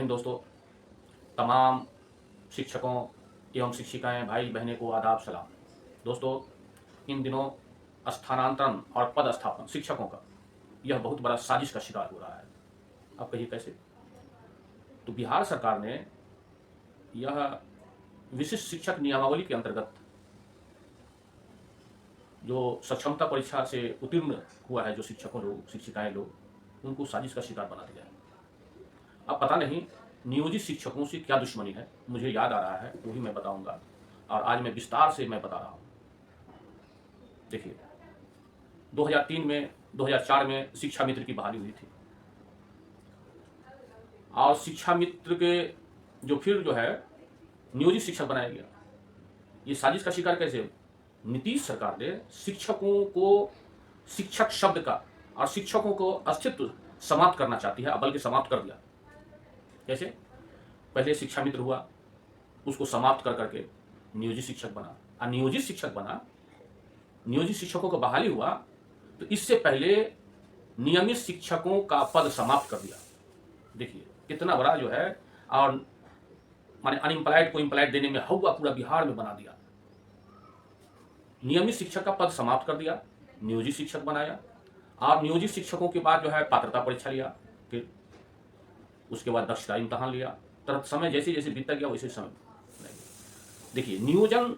हिंद दोस्तों, तमाम शिक्षकों एवं शिक्षिकाएं भाई बहनें को आदाब सलाम। दोस्तों, इन दिनों स्थानांतरण और पदस्थापन शिक्षकों का यह बहुत बड़ा साजिश का शिकार हो रहा है। अब कहिए कैसे? तो बिहार सरकार ने यह विशिष्ट शिक्षक नियमावली के अंतर्गत जो सक्षमता परीक्षा से उत्तीर्ण हुआ है, जो शिक्षकों लोग शिक्षिकाएं लोग, उनको साजिश का शिकार बना दिया है। अब पता नहीं नियोजित शिक्षकों से क्या दुश्मनी है, मुझे याद आ रहा है, वही मैं बताऊंगा और आज मैं विस्तार से मैं बता रहा हूं। देखिए, 2004 में शिक्षा मित्र की बहाली हुई थी और शिक्षा मित्र के जो है नियोजित शिक्षक बनाया गया। ये साजिश का शिकार कैसे? नीतीश सरकार ने शिक्षकों को, शिक्षक शब्द का और शिक्षकों को अस्तित्व समाप्त करना चाहती है, बल्कि समाप्त कर दिया। कैसे? पहले शिक्षा मित्र हुआ, उसको समाप्त कर करके नियोजित शिक्षक बना, और नियोजित शिक्षक बना, नियोजित शिक्षकों को बहाली हुआ, तो इससे पहले नियमित शिक्षकों का पद समाप्त कर दिया। देखिए कितना बड़ा जो है, और माने अनएम्प्लॉयड को एम्प्लॉयड देने में हवा पूरा बिहार में बना दिया। नियमित शिक्षक का पद समाप्त कर दिया, नियोजित शिक्षक बनाया, और नियोजित शिक्षकों के बाद जो है पात्रता परीक्षा लिया, फिर उसके बाद दक्षता इम्तहान लिया। तरह समय जैसे जैसे बीतता गया वैसे समय। देखिए, नियोजन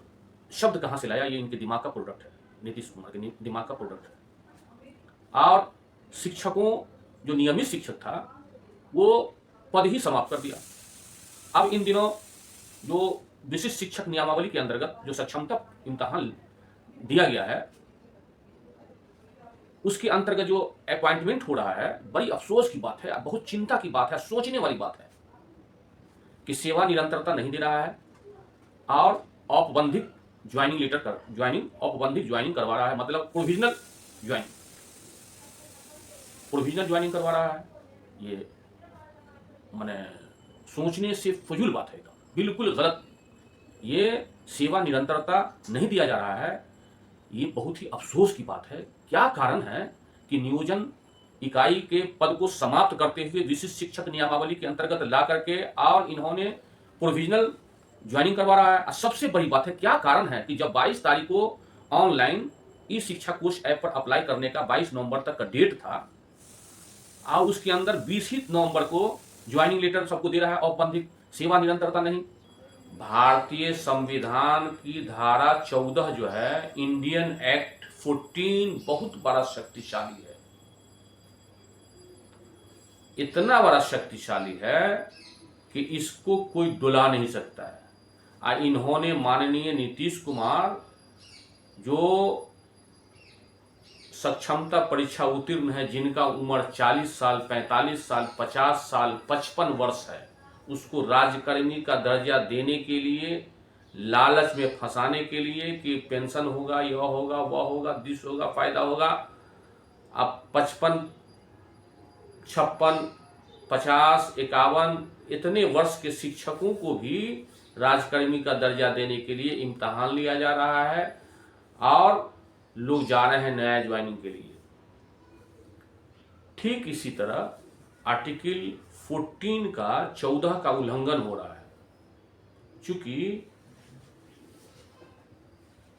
शब्द कहाँ से लाया? ये इनके दिमाग का प्रोडक्ट है, नीतीश कुमार के दिमाग का प्रोडक्ट है। और शिक्षकों, जो नियमित शिक्षक था, वो पद ही समाप्त कर दिया। अब इन दिनों जो विशिष्ट शिक्षक नियमावली के अंतर्गत जो सक्षमता इम्तहान दिया गया है, उसके अंतर्गत जो अपॉइंटमेंट हो रहा है, बड़ी अफसोस की बात है, बहुत चिंता की बात है, सोचने वाली बात है कि सेवा निरंतरता नहीं दे रहा है और औपबंधिक ज्वाइनिंग करवा रहा है, मतलब प्रोविजनल ज्वाइनिंग करवा रहा है। ये माने सोचने से फजूल बात है, बिल्कुल गलत। ये सेवा निरंतरता नहीं दिया जा रहा है, ये बहुत ही अफसोस की बात है। क्या कारण है कि नियोजन इकाई के पद को समाप्त करते हुए विशिष्ट शिक्षक नियमावली के अंतर्गत ला करके और इन्होंने प्रोविजनल ज्वाइनिंग करवा रहा है। सबसे बड़ी बात है, क्या कारण है कि जब 22 तारीख को ऑनलाइन ई शिक्षा कोष ऐप पर अप्लाई करने का 22 नवंबर तक का डेट था, और उसके अंदर 20 ही नवंबर को ज्वाइनिंग लेटर सबको दे रहा है, औपबंधिक, सेवा निरंतरता नहीं। भारतीय संविधान की धारा 14 जो है, इंडियन एक्ट 14, बहुत बड़ा शक्तिशाली है, इतना बड़ा शक्तिशाली है कि इसको कोई डुला नहीं सकता है। और इन्होंने माननीय नीतीश कुमार, जो सक्षमता परीक्षा उत्तीर्ण है, जिनका उम्र 40 साल, 45 साल, 50 साल, 55 वर्ष है, उसको राज्यकर्मी का दर्जा देने के लिए, लालच में फंसाने के लिए कि पेंशन होगा, यह होगा, वह होगा, दिस होगा, फायदा होगा। अब 55, 56, 50, 51 इतने वर्ष के शिक्षकों को भी राज्यकर्मी का दर्जा देने के लिए इम्तहान लिया जा रहा है और लोग जा रहे हैं नया ज्वाइनिंग के लिए। ठीक इसी तरह आर्टिकल 14 का 14 का उल्लंघन हो रहा है। चूंकि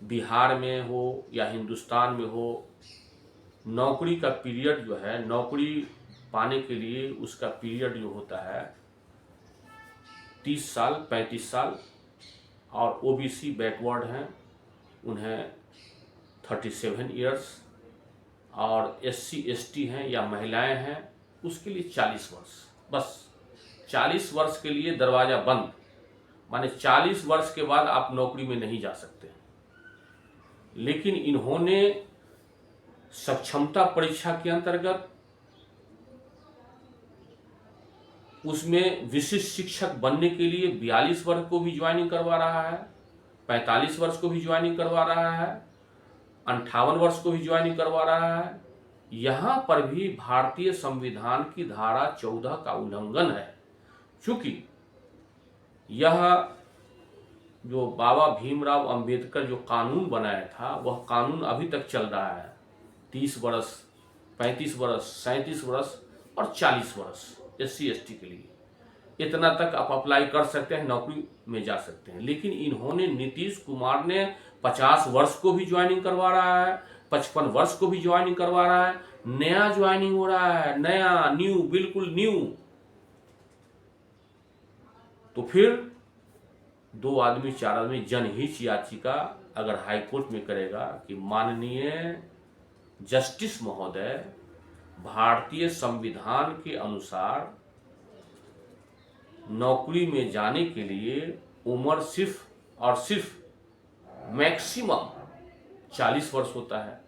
बिहार में हो या हिंदुस्तान में हो, नौकरी का पीरियड जो है, नौकरी पाने के लिए उसका पीरियड जो होता है 30 साल, 35 साल, और ओबीसी बैकवर्ड हैं उन्हें 37 ईयर्स, और एससी एसटी हैं या महिलाएं हैं उसके लिए 40 वर्ष। बस 40 वर्ष के लिए दरवाजा बंद, माने 40 वर्ष के बाद आप नौकरी में नहीं जा सकते। लेकिन इन्होंने सक्षमता परीक्षा के अंतर्गत उसमें विशिष्ट शिक्षक बनने के लिए 42 वर्ष को भी ज्वाइनिंग करवा रहा है, 45 वर्ष को भी ज्वाइनिंग करवा रहा है, 58 वर्ष को भी ज्वाइनिंग करवा रहा है। यहां पर भी भारतीय संविधान की धारा 14 का उल्लंघन है। चूंकि यह जो बाबा भीमराव अंबेडकर जो कानून बनाया था, वह कानून अभी तक चल रहा है। 30 वर्ष, 35 वर्ष, 37 वर्ष और 40 वर्ष एससी एसटी के लिए। इतना तक आप अप्लाई कर सकते हैं, नौकरी में जा सकते हैं। लेकिन इन्होंने, नीतीश कुमार ने 50 वर्ष को भी ज्वाइनिंग करवा रहा है, 55 वर्ष को भी ज्वाइनिंग करवा रहा है, नया ज्वाइनिंग हो रहा है, नया, न्यू, बिल्कुल न्यू। तो फिर 2 आदमी 4 आदमी जनहित याचिका अगर हाईकोर्ट में करेगा कि माननीय जस्टिस महोदय, भारतीय संविधान के अनुसार नौकरी में जाने के लिए उम्र सिर्फ और सिर्फ मैक्सिमम 40 वर्ष होता है।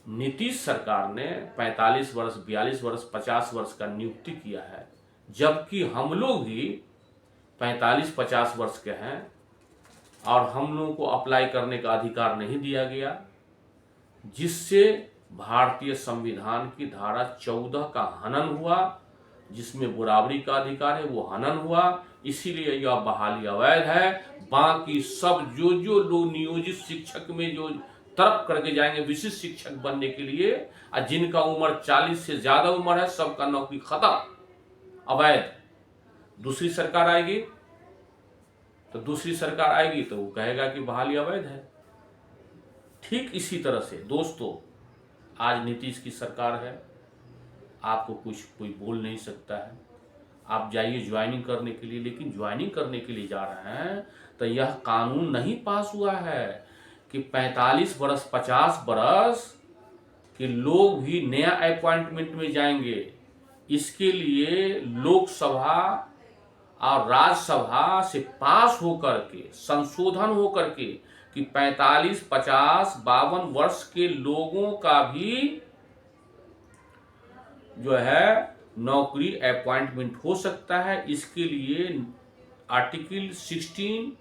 नीतीश सरकार ने 45 वर्ष, 42 वर्ष, 50 वर्ष का नियुक्ति किया है, जबकि हम लोग भी 45-50 वर्ष के हैं और हम लोगों को अप्लाई करने का अधिकार नहीं दिया गया, जिससे भारतीय संविधान की धारा 14 का हनन हुआ, जिसमें बराबरी का अधिकार है, वो हनन हुआ। इसीलिए यह बहाली अवैध है। बाकी सब जो लोग नियोजित शिक्षक में जो तरफ करके जाएंगे विशिष्ट शिक्षक बनने के लिए, और जिनका उम्र 40 से ज्यादा उम्र है, सबका नौकरी खत्म, अवैध। दूसरी सरकार आएगी तो वो कहेगा कि बहाली अवैध है। ठीक इसी तरह से दोस्तों, आज नीतीश की सरकार है, आपको कोई बोल नहीं सकता है। आप जाइए ज्वाइनिंग करने के लिए, लेकिन ज्वाइनिंग करने के लिए जा रहे हैं तो यह कानून नहीं पास हुआ है कि 45 वर्ष, 50 वर्ष के लोग भी नया अपॉइंटमेंट में जाएंगे। इसके लिए लोकसभा और राज्यसभा से पास होकर के, संशोधन होकर के कि 45, 50, 52 वर्ष के लोगों का भी जो है नौकरी अपॉइंटमेंट हो सकता है। इसके लिए आर्टिकल 16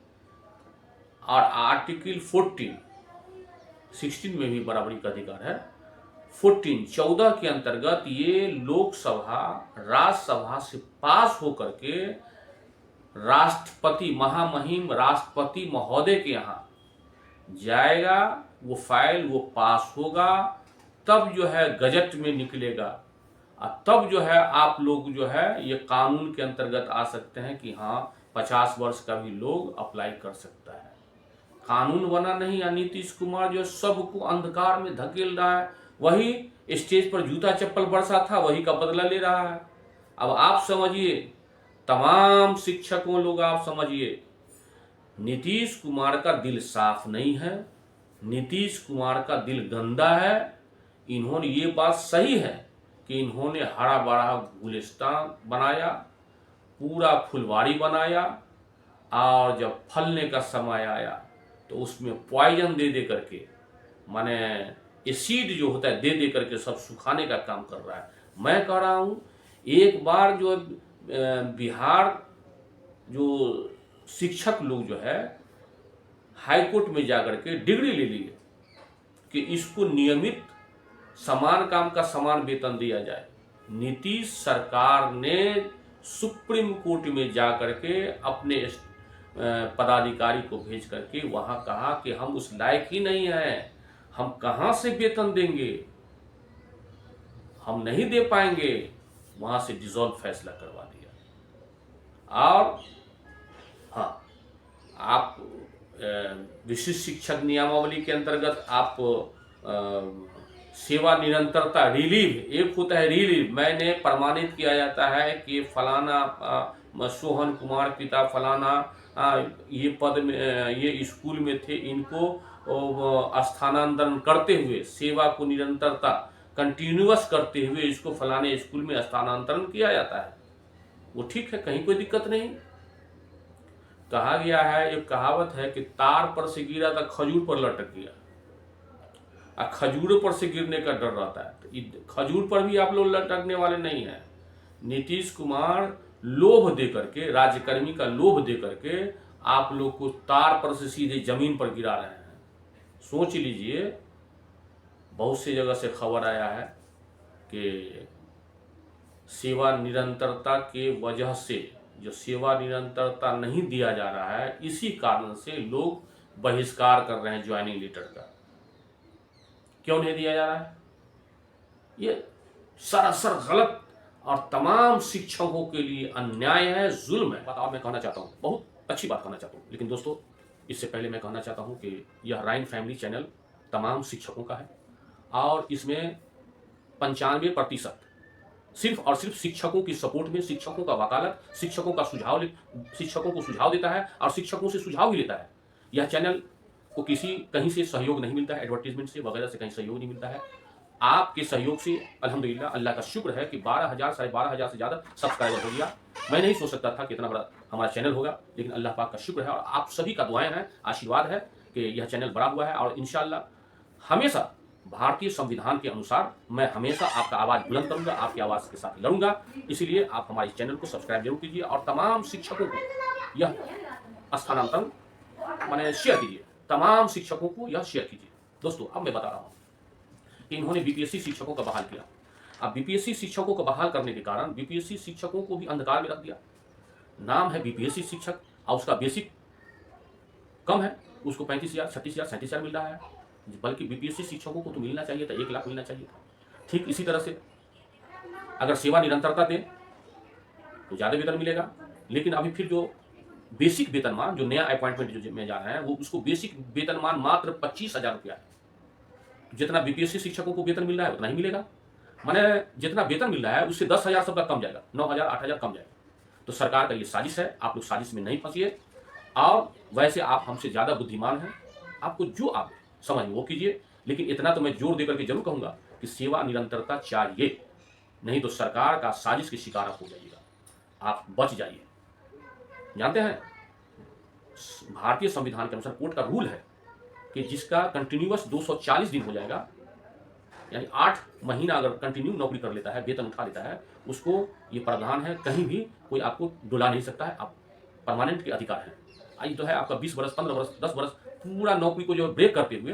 और आर्टिकल 16 में भी बराबरी का अधिकार है। 14 के अंतर्गत ये लोकसभा, राज्यसभा से पास होकर के राष्ट्रपति, महामहिम राष्ट्रपति महोदय के यहाँ जाएगा, वो फाइल वो पास होगा, तब जो है गजट में निकलेगा, और तब जो है आप लोग जो है ये कानून के अंतर्गत आ सकते हैं कि हाँ 50 वर्ष का भी लोग अप्लाई कर सकता है। कानून बना नहीं, या नीतीश कुमार जो सबको अंधकार में धकेल रहा है, वही स्टेज पर जूता चप्पल बरसा था, वही का बदला ले रहा है। अब आप समझिए, तमाम शिक्षकों लोग आप समझिए, नीतीश कुमार का दिल साफ नहीं है, नीतीश कुमार का दिल गंदा है। इन्होंने, ये बात सही है कि इन्होंने हरा भरा गुलिस्तान बनाया, पूरा फुलवारी बनाया, और जब फलने का समय आया तो उसमें पॉइजन दे करके, माने एसिड जो होता है दे करके सब सुखाने का काम कर रहा है। मैं कह रहा हूँ, एक बार जो बिहार जो शिक्षक लोग जो है हाईकोर्ट में जाकर के डिग्री ले लिए कि इसको नियमित समान काम का समान वेतन दिया जाए। नीतीश सरकार ने सुप्रीम कोर्ट में जाकर के अपने पदाधिकारी को भेज करके वहां कहा कि हम उस लायक ही नहीं हैं, हम कहां से वेतन देंगे, हम नहीं दे पाएंगे। वहां से डिसॉल्व फैसला करवा दिया। और हाँ, आप विशिष्ट शिक्षक नियमावली के अंतर्गत आप सेवा निरंतरता रिलीव, एक होता है रिलीव, मैंने प्रमाणित किया जाता है कि फलाना सोहन कुमार पिता फलाना ये पद में, ये स्कूल में थे, इनको स्थानांतरण करते हुए सेवा को निरंतरता कंटिन्यूअस करते हुए इसको फलाने स्कूल में स्थानांतरण किया जाता है। वो ठीक है, कहीं कोई दिक्कत नहीं। कहा गया है, एक कहावत है कि तार पर से गिरा था खजूर पर लटक गया, और खजूर पर से गिरने का डर रहता है। तो खजूर पर भी आप लोग लटकने वाले नहीं हैं। नीतीश कुमार लोभ दे करके, राज्यकर्मी का लोभ दे करके आप लोग को तार पर से सीधे जमीन पर गिरा रहे हैं। सोच लीजिए, बहुत सी जगह से खबर आया है कि सेवा निरंतरता के वजह से, जो सेवा निरंतरता नहीं दिया जा रहा है, इसी कारण से लोग बहिष्कार कर रहे हैं ज्वाइनिंग लेटर का। क्यों नहीं दिया जा रहा है? ये सरासर गलत और तमाम शिक्षकों के लिए अन्याय है, जुल्म है। बात मैं कहना चाहता हूँ, बहुत अच्छी बात कहना चाहता हूँ, लेकिन दोस्तों इससे पहले मैं कहना चाहता हूँ कि यह राइन फैमिली चैनल तमाम शिक्षकों का है और इसमें 95% सिर्फ और सिर्फ शिक्षकों की सपोर्ट में, शिक्षकों का वकालत, शिक्षकों को सुझाव देता है और शिक्षकों से सुझाव भी लेता है। यह चैनल को कहीं से सहयोग नहीं मिलता है, एडवर्टीजमेंट से वगैरह से कहीं सहयोग नहीं मिलता है। आपके सहयोग से अल्हम्दुलिल्लाह, अल्लाह का शुक्र है कि 12,000 साढ़े 12,000 से ज़्यादा सब्सक्राइबर हो गया। मैं नहीं सोच सकता था कि इतना बड़ा हमारा चैनल होगा, लेकिन अल्लाह पाक का शुक्र है और आप सभी का दुआएं हैं, आशीर्वाद है कि यह चैनल बड़ा हुआ है। और इंशाअल्लाह हमेशा भारतीय संविधान के अनुसार मैं हमेशा आपका आवाज़ बुलंद करूंगा, आपकी आवाज़ के साथ लड़ूंगा। इसीलिए आप हमारे चैनल को सब्सक्राइब जरूर कीजिए और तमाम शिक्षकों को यह स्थानांतरण माने शेयर कीजिए, तमाम शिक्षकों को यह शेयर कीजिए। दोस्तों अब मैं बता रहा हूँ कि इन्होंने बीपीएससी शिक्षकों का बहाल किया। अब बीपीएससी शिक्षकों को बहाल करने के कारण बीपीएससी शिक्षकों को भी अंधकार में रख दिया। नाम है बीपीएससी शिक्षक और उसका बेसिक कम है, उसको 35,000 36,000 37,000 मिल रहा है, बल्कि बीपीएससी शिक्षकों को तो मिलना चाहिए था 1 लाख मिलना चाहिए था। ठीक इसी तरह से अगर सेवा निरंतरता दें तो ज़्यादा वेतन मिलेगा, लेकिन अभी फिर जो बेसिक वेतनमान, जो नया अपॉइंटमेंट जो में जा रहा है, वो उसको बेसिक वेतनमान मात्र 25,000 रुपया है। जितना बीपीएससी शिक्षकों को वेतन मिल रहा है उतना ही मिलेगा, माने जितना वेतन मिल रहा है उससे 10,000 सबका कम जाएगा, 9,000 8,000 कम जाएगा। तो सरकार का ये साजिश है, आप लोग साजिश में नहीं फंसिए। और वैसे आप हमसे ज़्यादा बुद्धिमान हैं, आपको जो आप समझ वो कीजिए, लेकिन इतना तो मैं जोर देकर के जरूर कहूँगा कि सेवा निरंतरता चाहिए, नहीं तो सरकार का साजिश के शिकार आप हो जाइएगा, आप बच जाइए। जानते हैं भारतीय संविधान के अनुसार कोर्ट का रूल है कि जिसका कंटिन्यूअस 240 दिन हो जाएगा, यानी 8 महीना अगर कंटिन्यू नौकरी कर लेता है, वेतन उठा लेता है, उसको ये प्रावधान है, कहीं भी कोई आपको डुला नहीं सकता है, आप परमानेंट के अधिकार हैं। आई तो है आपका 20 वर्ष 15 वर्ष 10 वर्ष पूरा नौकरी को जो ब्रेक करते हुए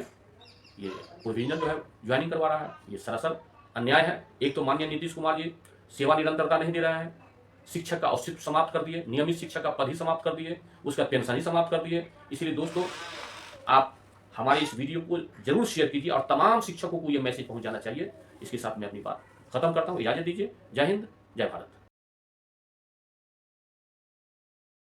ये प्रोविजनल जो है ज्वाइनिंग करवा रहा है, ये सरासर अन्याय है। एक तो माननीय नीतीश कुमार जी सेवा निरंतरता नहीं दे रहा है, शिक्षक का अस्तित्व समाप्त कर दिए, नियमित शिक्षक का पद ही समाप्त कर दिए, उसका पेंशन ही समाप्त कर दिए। इसलिए दोस्तों आप हमारे इस वीडियो को जरूर शेयर कीजिए और तमाम शिक्षकों को यह मैसेज पहुंच जाना चाहिए। इसके साथ मैं अपनी बात खत्म करता हूं, इजाजत दीजिए। जय हिंद, जय भारत।